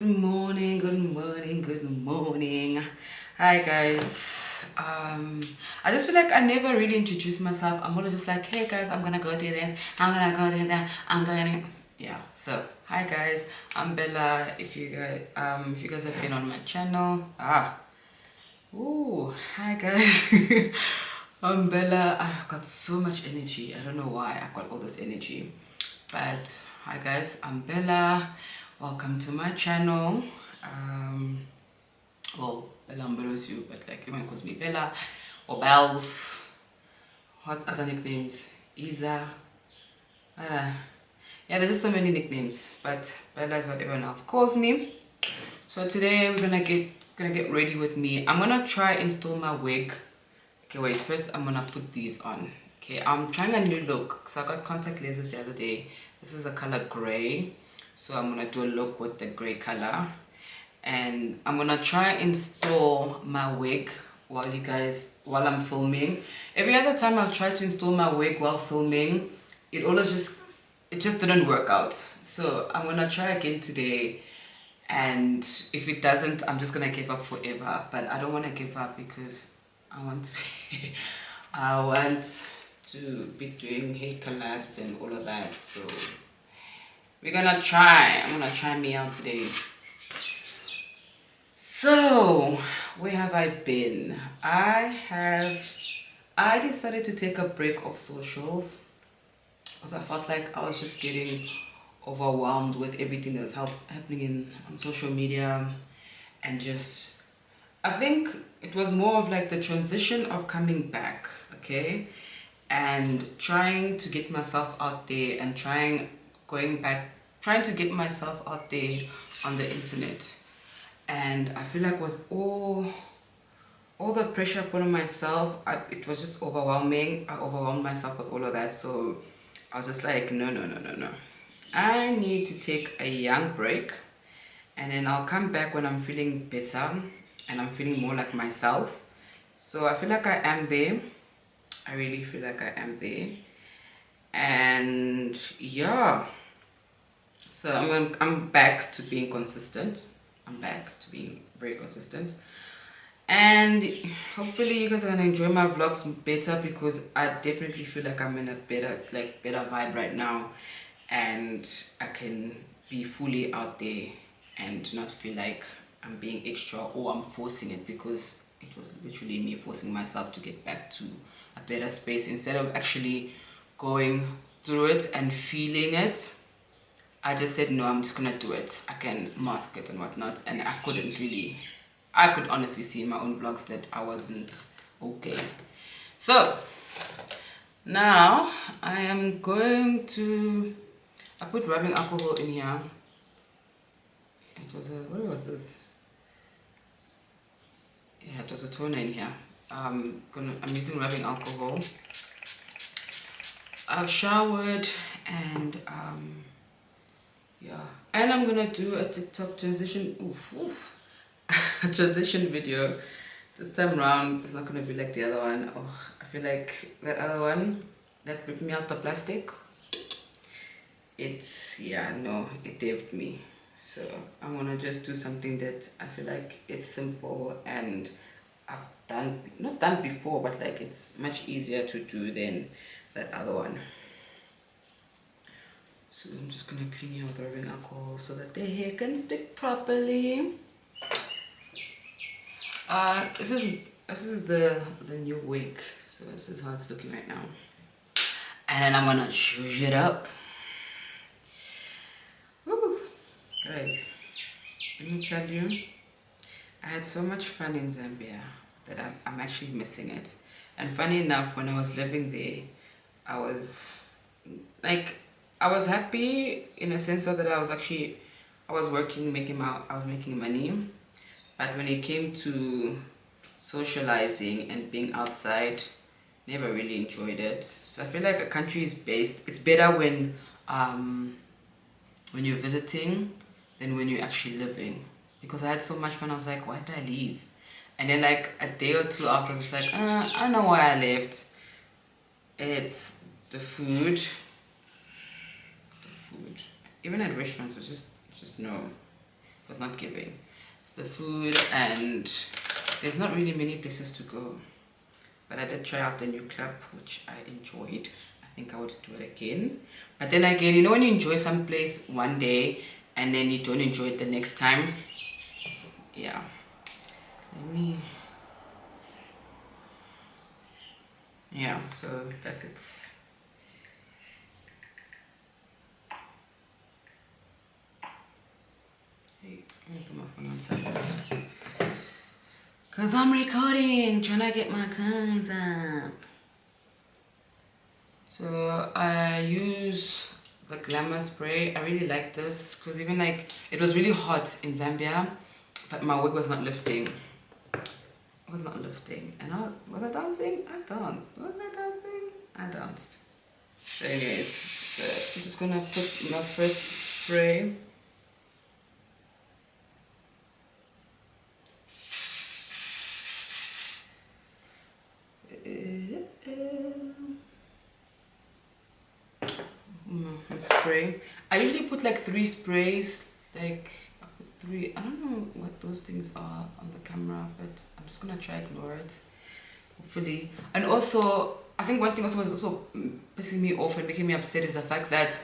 Good morning, good morning, good morning. Hi guys. I just feel like I never really introduced myself. I'm always just like, hey guys, I'm gonna go do this, I'm gonna go do that, I'm gonna so hi guys, I'm Bella. If you guys have been on my channel. Hi guys. I'm Bella. I've got so much energy. I don't know why I've got all this energy. But hi guys, I'm Bella. Welcome to my channel. Um, Bella Ambrose you, but like everyone calls me Bella or Bells. What other nicknames? Isa. Uh, yeah, there's just so many nicknames, but Bella is what everyone else calls me. So today we're gonna get ready with me. I'm gonna try install my wig. Okay, wait. First, I'm gonna put these on. Okay, I'm trying a new look. So I got contact lenses the other day. This is the color gray. So I'm gonna do a look with the gray color, and I'm gonna try install my wig while I'm filming. Every other time I've tried to install my wig while filming, it just didn't work out. So I'm gonna try again today, and if it doesn't, I'm just gonna give up forever. But I don't want to give up because I want to I want to be doing hair collabs and all of that. So I'm gonna try me out today. So where have I been? I decided to take a break of socials because I felt like I was just getting overwhelmed with everything that was happening on social media, and just I think it was more of like the transition of coming back, okay, and trying to get myself out there and trying to get myself out there on the internet. And I feel like with all the pressure I put on myself, it was just overwhelming. I overwhelmed myself with all of that. So I was just like, no, no, no, no, no. I need to take a young break, and then I'll come back when I'm feeling better and I'm feeling more like myself. So I feel like I am there. I really feel like I am there. And yeah, so I'm back to being consistent. I'm back to being very consistent. And hopefully you guys are gonna enjoy my vlogs better, because I definitely feel like I'm in a better vibe right now, and I can be fully out there and not feel like I'm being extra or I'm forcing it, because it was literally me forcing myself to get back to a better space instead of actually going through it and feeling it. I just said, no, I'm just gonna do it. I can mask it and whatnot. And I could honestly see in my own vlogs that I wasn't okay. So now I am going to, I put rubbing alcohol in here. What was this? Yeah, it was a toner in here. I'm using rubbing alcohol. I've showered, and yeah, and I'm gonna do a TikTok transition a transition video. This time around it's not gonna be like the other one. I feel like that other one that ripped me out the plastic, it saved me. So I want to just do something that I feel like it's simple, and I've not done before, but like it's much easier to do than that other one. So I'm just gonna clean out the rubbing alcohol so that the hair can stick properly. This is the new wig. So this is how it's looking right now. And then I'm gonna zhuzh it up. Woo. Guys, let me tell you, I had so much fun in Zambia that I'm actually missing it. And funny enough, when I was living there, I was like, I was happy in a sense that I was working, I was making money. But when it came to socializing and being outside, never really enjoyed it. So I feel like a country it's better when you're visiting than when you're actually living, because I had so much fun. I was like, why did I leave? And then like a day or two after, I was like, I know why I left. It's the food. Even at restaurants, it's just no. was not giving. It's the food, and there's not really many places to go. But I did try out the new club, which I enjoyed. I think I would do it again. But then again, you know when you enjoy some place one day and then you don't enjoy it the next time? Yeah. Let me... Yeah, so that's it. Hey, let me put my phone on silent. Cause I'm recording, trying to get my coins up. So I use the Grwm spray. I really like this because even like it was really hot in Zambia, but my wig was not lifting. It was not lifting, and was I dancing? I danced. Was I dancing? I danced. So anyways, so I'm just gonna put my first spray. Spray. I usually put like 3 sprays, like 3. I don't know what those things are on the camera, but I'm just gonna try ignore it, hopefully. And also, I think one thing also was also pissing me off and making me upset is the fact that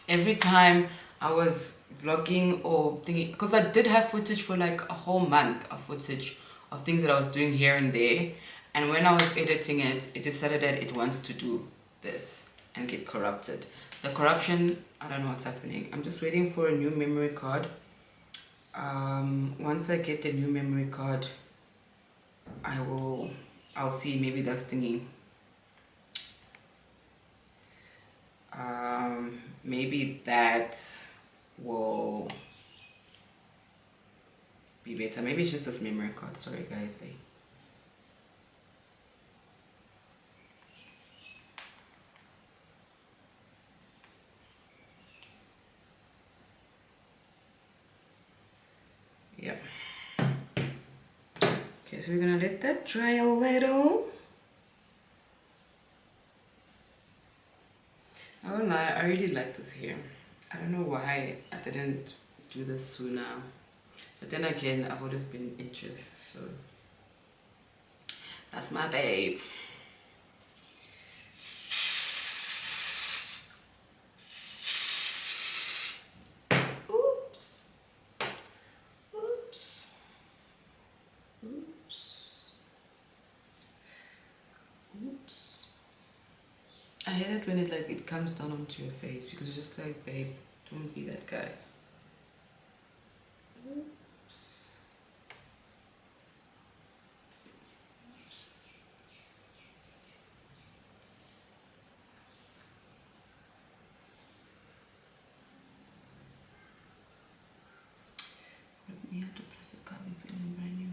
every time I was vlogging or thinking, because I did have footage for like a whole month of footage of things that I was doing here and there, and when I was editing it, it decided that it wants to do this and get corrupted. The corruption, I don't know what's happening. I'm just waiting for a new memory card. Once I get the new memory card, I'll see, maybe that's thingy. Maybe that will be better. Maybe it's just this memory card. Sorry guys. Yeah. Okay, so we're gonna let that dry a little. I don't know, I really like this here. I don't know why I didn't do this sooner. But then again, I've always been inches, so that's my babe. Oops. Oops. Oops. Oops. I hate it when it comes down onto your face, because it's just like, babe, don't be that guy. You have to press the card and feeling brand new.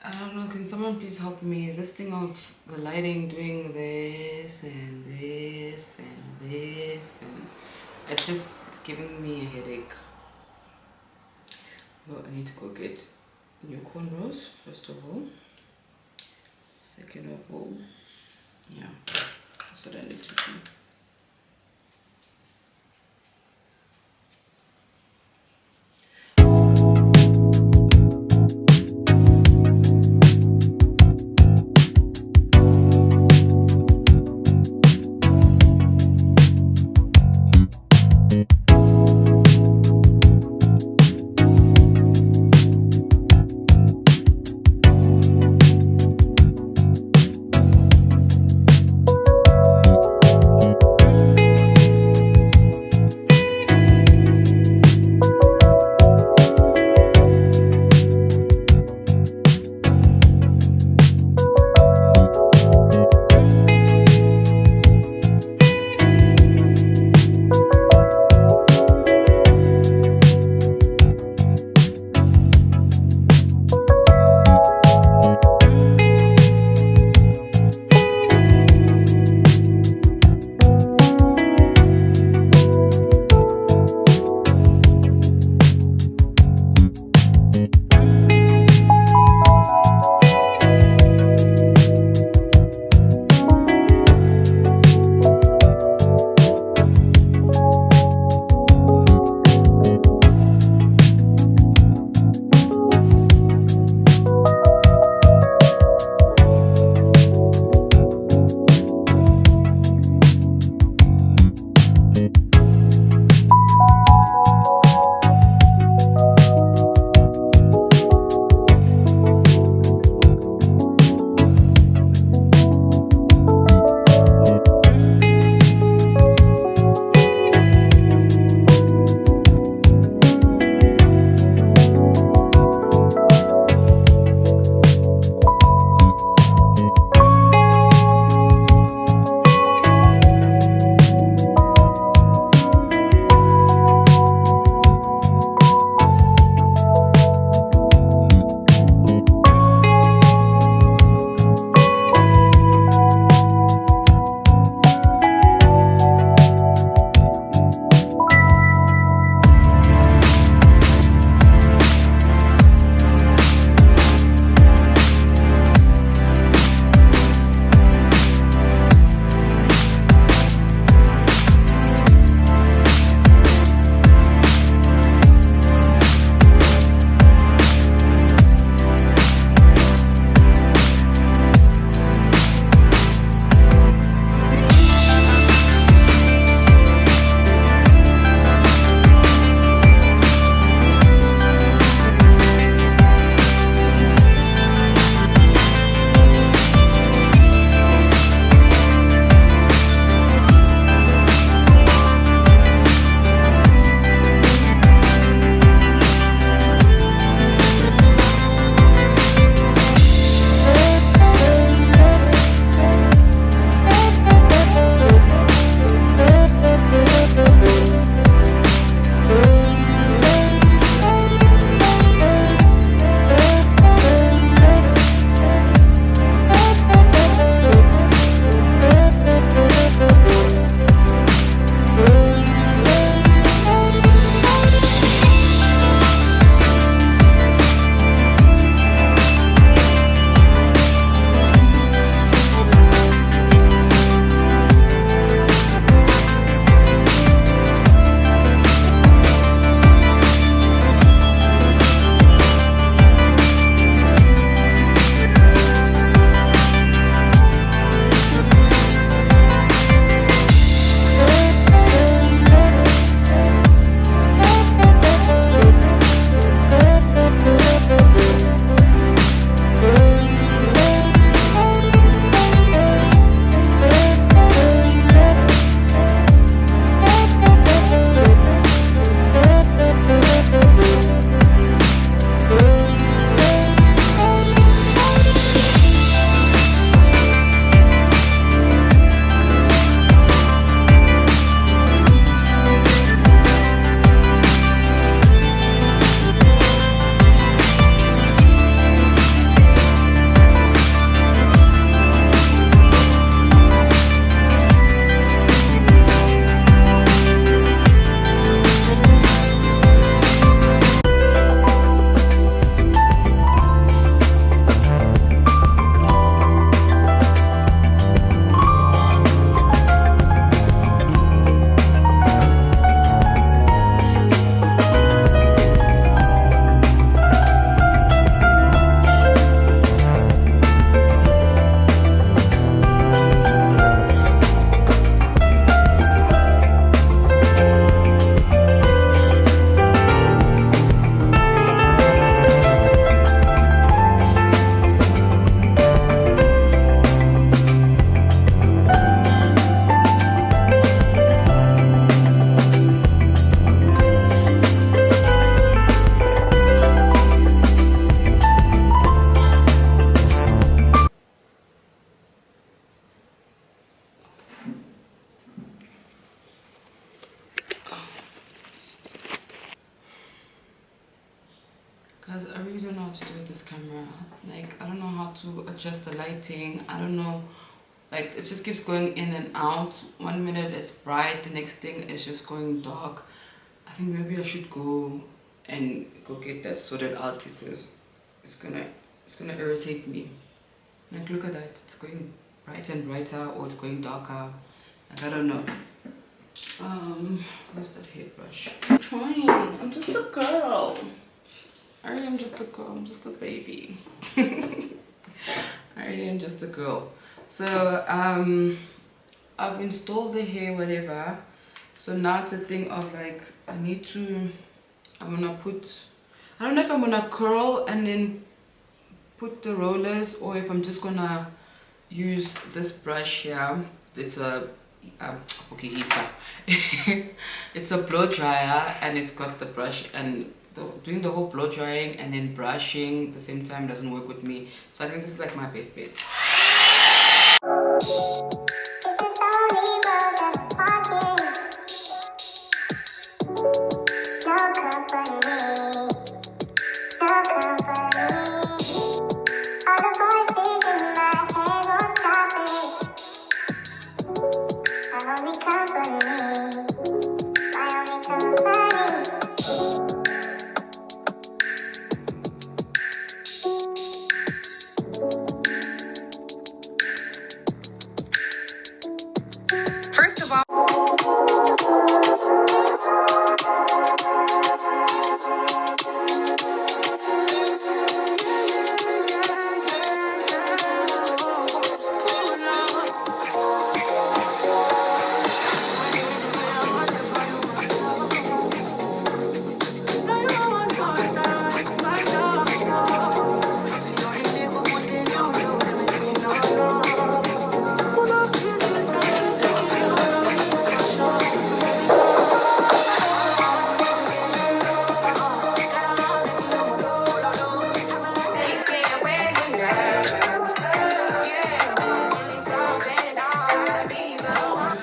I don't know, can someone please help me? This thing of the lighting doing this and this and this, and it's giving me a headache. Well, I need to go get new cornrows first of all. Second of all, yeah, that's what I need to do. really don't know how to do with this camera. Like, I don't know how to adjust the lighting. I don't know. Like, it just keeps going in and out. 1 minute it's bright, the next thing is just going dark. I think maybe I should go and go get that sorted out because it's gonna irritate me. Like, look at that. It's going brighter and brighter, or it's going darker. Like, I don't know. Where's that hairbrush? I'm trying. I'm just a girl. I really am just a girl. I'm just a baby. I really am just a girl. So I've installed the hair, whatever. So now it's a thing of like I'm gonna put, I don't know if I'm gonna curl and then put the rollers, or if I'm just gonna use this brush here. It's a okay heater. It's a blow dryer, and it's got the brush, and doing the whole blow drying and then brushing at the same time doesn't work with me. So I think this is like my best bet.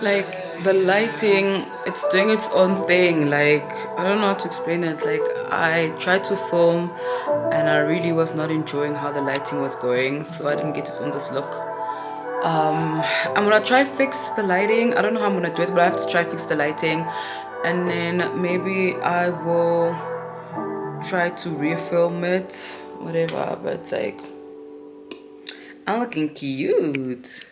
Like, the lighting, it's doing its own thing. Like, I don't know how to explain it. Like, I tried to film and I really was not enjoying how the lighting was going, so I didn't get to film this look. I'm gonna try fix the lighting. I don't know how I'm gonna do it, but I have to try fix the lighting, and then maybe I will try to refilm it, whatever. But like, I'm looking cute.